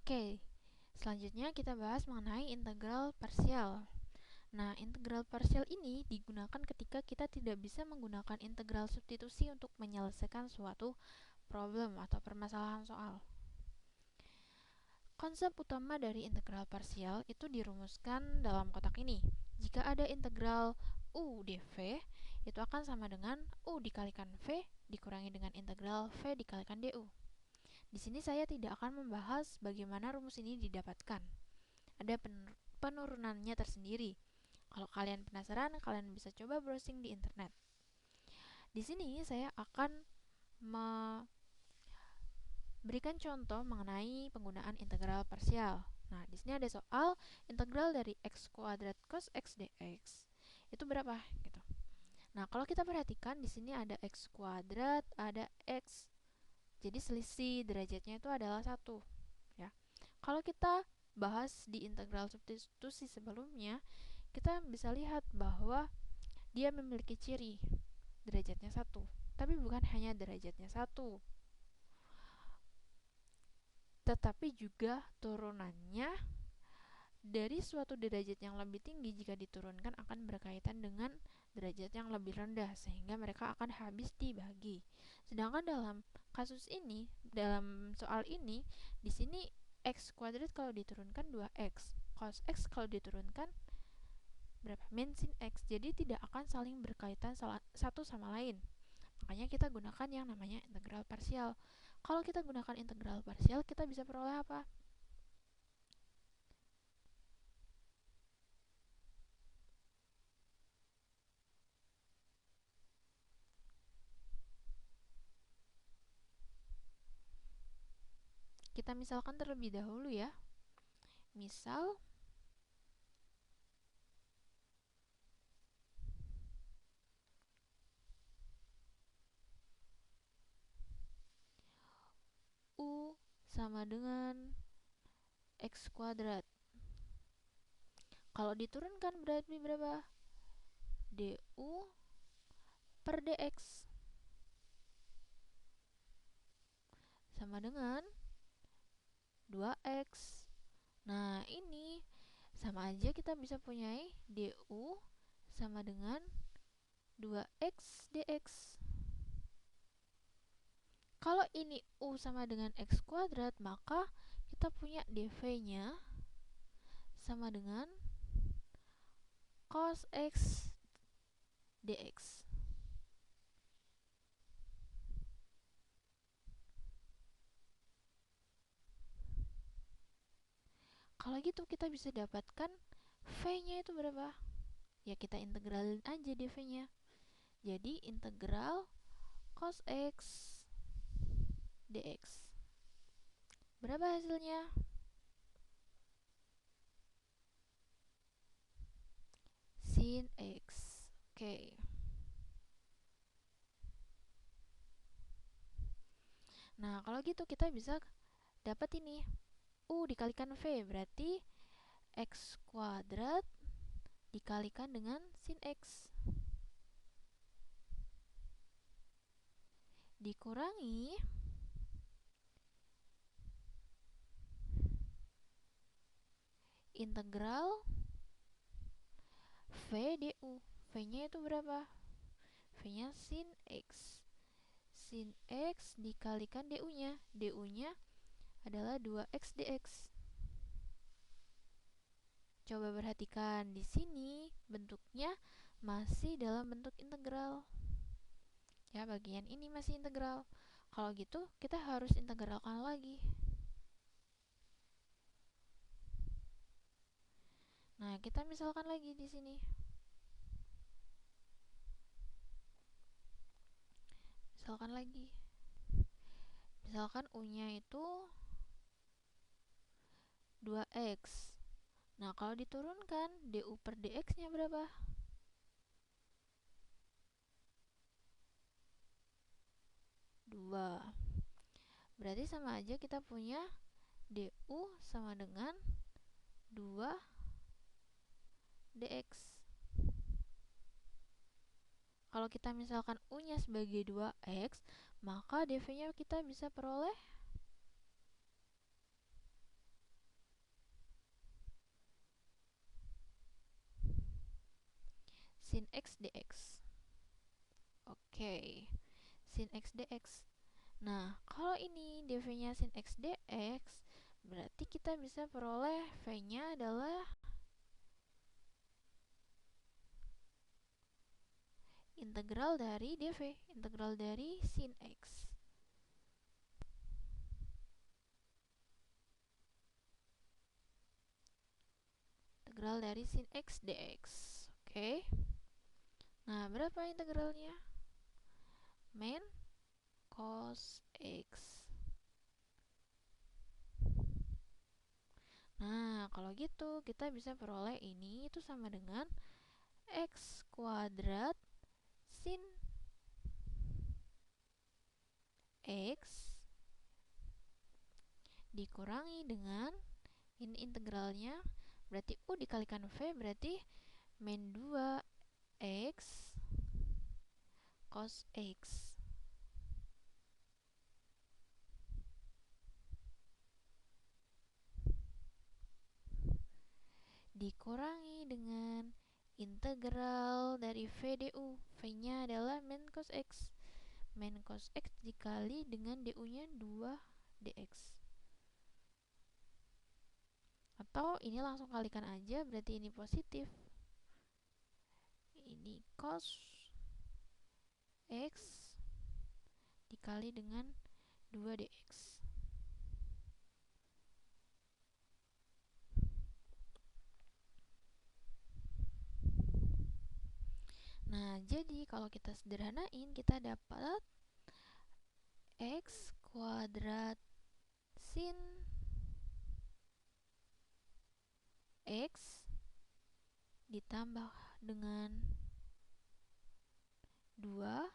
Oke, selanjutnya kita bahas mengenai integral parsial. Nah, integral parsial ini digunakan ketika kita tidak bisa menggunakan integral substitusi untuk menyelesaikan suatu problem atau permasalahan soal. Konsep utama dari integral parsial itu dirumuskan dalam kotak ini. Jika ada integral u dv, itu akan sama dengan u dikalikan v dikurangi dengan integral v dikalikan du. Di sini saya tidak akan membahas bagaimana rumus ini didapatkan. Ada penurunannya tersendiri. Kalau kalian penasaran, kalian bisa coba browsing di internet. Di sini saya akan berikan contoh mengenai penggunaan integral parsial. Nah, di sini ada soal integral dari x kuadrat cos x dx. Itu berapa gitu. Nah, kalau kita perhatikan di sini ada x kuadrat, ada x. Jadi selisih derajatnya itu adalah 1, ya. Kalau kita bahas di integral substitusi sebelumnya, kita bisa lihat bahwa dia memiliki ciri derajatnya 1, tapi bukan hanya derajatnya 1, tetapi juga turunannya dari suatu derajat yang lebih tinggi jika diturunkan akan berkaitan dengan derajat yang lebih rendah, sehingga mereka akan habis dibagi. Sedangkan dalam kasus ini, dalam soal ini, di sini x kuadrat kalau diturunkan 2x, cos x kalau diturunkan berapa? Min sin x. Jadi tidak akan saling berkaitan satu sama lain. Makanya kita gunakan yang namanya integral parsial. Kalau kita gunakan integral parsial, kita bisa peroleh apa? Kita misalkan terlebih dahulu ya. Misal U sama dengan X kuadrat. Kalau diturunkan berarti berapa? DU per DX sama dengan 2X. Nah, ini sama aja kita bisa punyai DU sama dengan 2X DX. Kalau ini U sama dengan X kuadrat, maka kita punya dv-nya sama dengan cos X dx. Kalau gitu kita bisa dapatkan v-nya itu berapa? Ya kita integralin aja dv-nya. Jadi integral cos X dx. Berapa hasilnya? Sin X. Oke. Nah, kalau gitu kita bisa dapat ini. U dikalikan V berarti X kuadrat dikalikan dengan sin X. Dikurangi integral V du. V-nya itu berapa? V-nya sin X. Sin X dikalikan du-nya. Du-nya adalah 2X dx. Coba perhatikan di sini bentuknya masih dalam bentuk integral. Ya, bagian ini masih integral. Kalau gitu, kita harus integralkan lagi. Nah, kita misalkan lagi di sini. Misalkan lagi. Misalkan U-nya itu 2X. Nah, kalau diturunkan, du per dx-nya berapa? 2. Berarti sama aja kita punya du sama dengan 2 dx. Kalau kita misalkan U-nya sebagai 2X, maka dv-nya kita bisa peroleh sin x dx. Oke, sin x dx. Nah, kalau ini dv-nya sin x dx, berarti kita bisa peroleh v-nya adalah integral dari dv, integral dari sin x. Integral dari sin x dx. Oke. Nah, berapa integralnya? Min cos x. Nah, kalau gitu kita bisa peroleh ini itu sama dengan x kuadrat sin x dikurangi dengan ini integralnya, berarti u dikalikan v berarti min 2x cos x dikurangi dengan integral dari v du. V-nya adalah min cos x. Min cos x dikali dengan du-nya 2 dx. Atau ini langsung kalikan aja, berarti ini positif. Ini cos x dikali dengan 2 dx. Nah, jadi kalau kita sederhanain, kita dapat x kuadrat sin x ditambah dengan 2x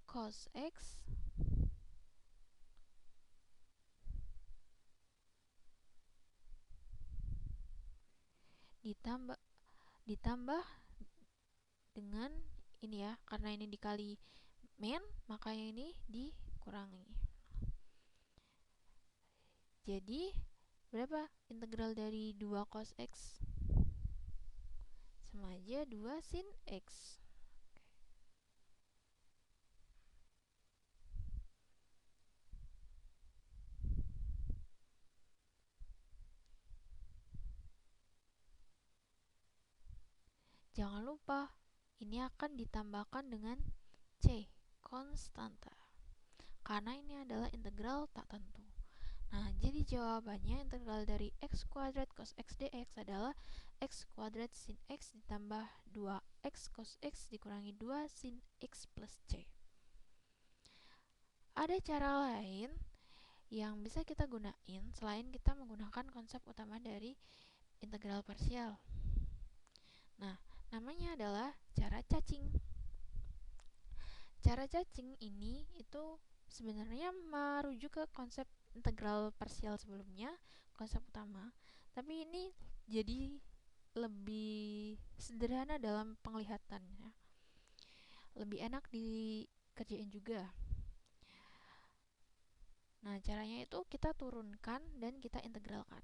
cos x ditambah dengan ini ya, karena ini dikali min, makanya ini dikurangi. Jadi berapa integral dari 2 cos x? Sama aja 2 sin x. Jangan lupa, ini akan ditambahkan dengan c, konstanta. Karena ini adalah integral tak tentu. Nah, jadi jawabannya integral dari x kuadrat cos x dx adalah x kuadrat sin x ditambah 2x cos x dikurangi 2 sin x plus c. Ada cara lain yang bisa kita gunain selain kita menggunakan konsep utama dari integral parsial. Nah, namanya adalah cara cacing. Cara cacing ini itu sebenarnya merujuk ke konsep integral parsial sebelumnya, konsep utama, tapi ini jadi lebih sederhana dalam penglihatannya, lebih enak dikerjain juga. Nah, caranya itu kita turunkan dan kita integralkan.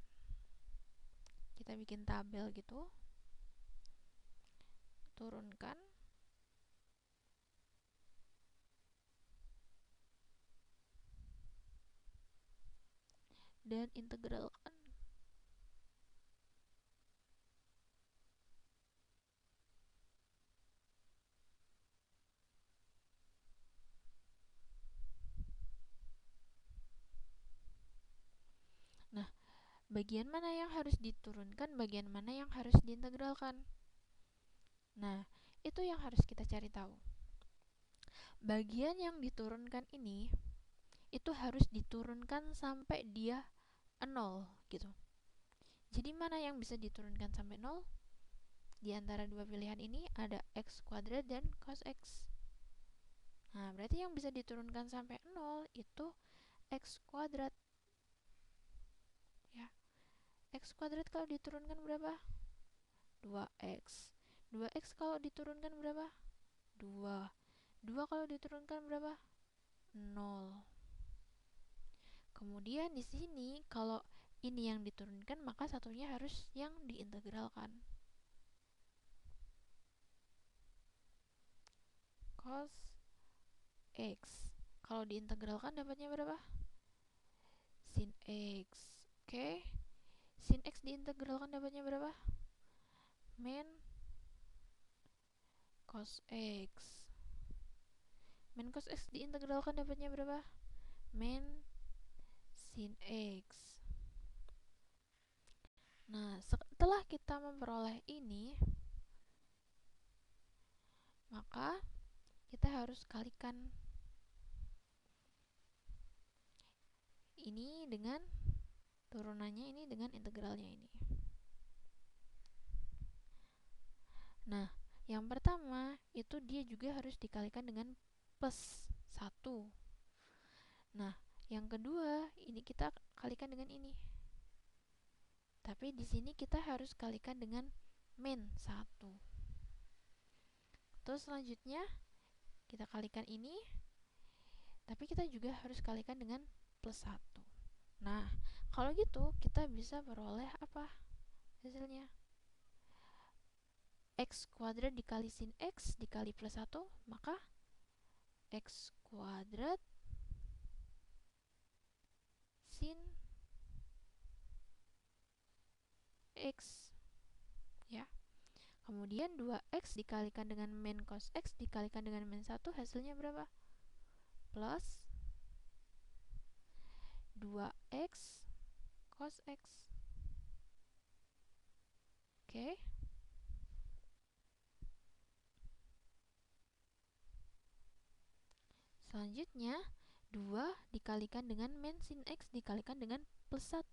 Kita bikin tabel gitu, turunkan, dan integralkan. Nah, bagian mana yang harus diturunkan, bagian mana yang harus diintegralkan? Nah, itu yang harus kita cari tahu. Bagian yang diturunkan ini itu harus diturunkan sampai dia 0 gitu. Jadi mana yang bisa diturunkan sampai 0? Di antara dua pilihan ini ada x kuadrat dan cos x. Nah, berarti yang bisa diturunkan sampai 0 itu x kuadrat. Ya. X kuadrat kalau diturunkan berapa? 2x. 2x kalau diturunkan berapa? 2. 2 kalau diturunkan berapa? 0. Kemudian di sini kalau ini yang diturunkan, maka satunya harus yang diintegralkan. Cos X. Kalau diintegralkan dapatnya berapa? Sin X. Oke. Sin X diintegralkan dapatnya berapa? Min cos X. Min cos X diintegralkan dapatnya berapa? Min sin X. Nah, setelah kita memperoleh ini, maka kita harus kalikan ini dengan turunannya ini dengan integralnya ini. Nah, yang pertama itu dia juga harus dikalikan dengan plus 1. Nah, yang kedua ini kita kalikan dengan ini. Tapi di sini kita harus kalikan dengan min 1. Terus selanjutnya kita kalikan ini, tapi kita juga harus kalikan dengan plus 1. Nah, kalau gitu kita bisa peroleh apa hasilnya? X kuadrat dikali sin X dikali plus 1, maka X kuadrat sin X, ya. Kemudian 2X dikalikan dengan min cos X dikalikan dengan min 1, hasilnya berapa? Plus 2X cos X. Oke. Selanjutnya 2 dikalikan dengan min sin X dikalikan dengan plus 1.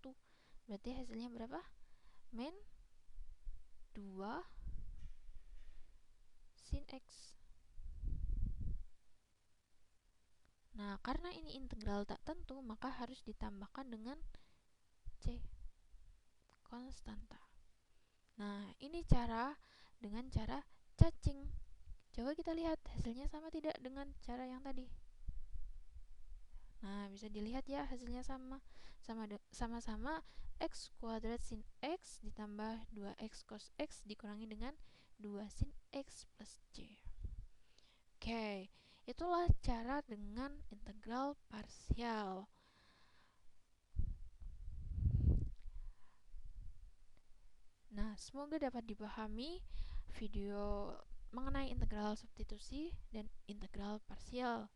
Berarti hasilnya berapa? Min 2 sin X. Nah, karena ini integral tak tentu, maka harus ditambahkan dengan C, konstanta. Nah, ini dengan cara cacing. Coba kita lihat hasilnya sama tidak dengan cara yang tadi. Nah, bisa dilihat ya hasilnya sama-sama X kuadrat sin X ditambah 2X cos X dikurangi dengan 2 sin X plus C. Oke, itulah cara dengan integral parsial. Nah, semoga dapat dipahami video mengenai integral substitusi dan integral parsial.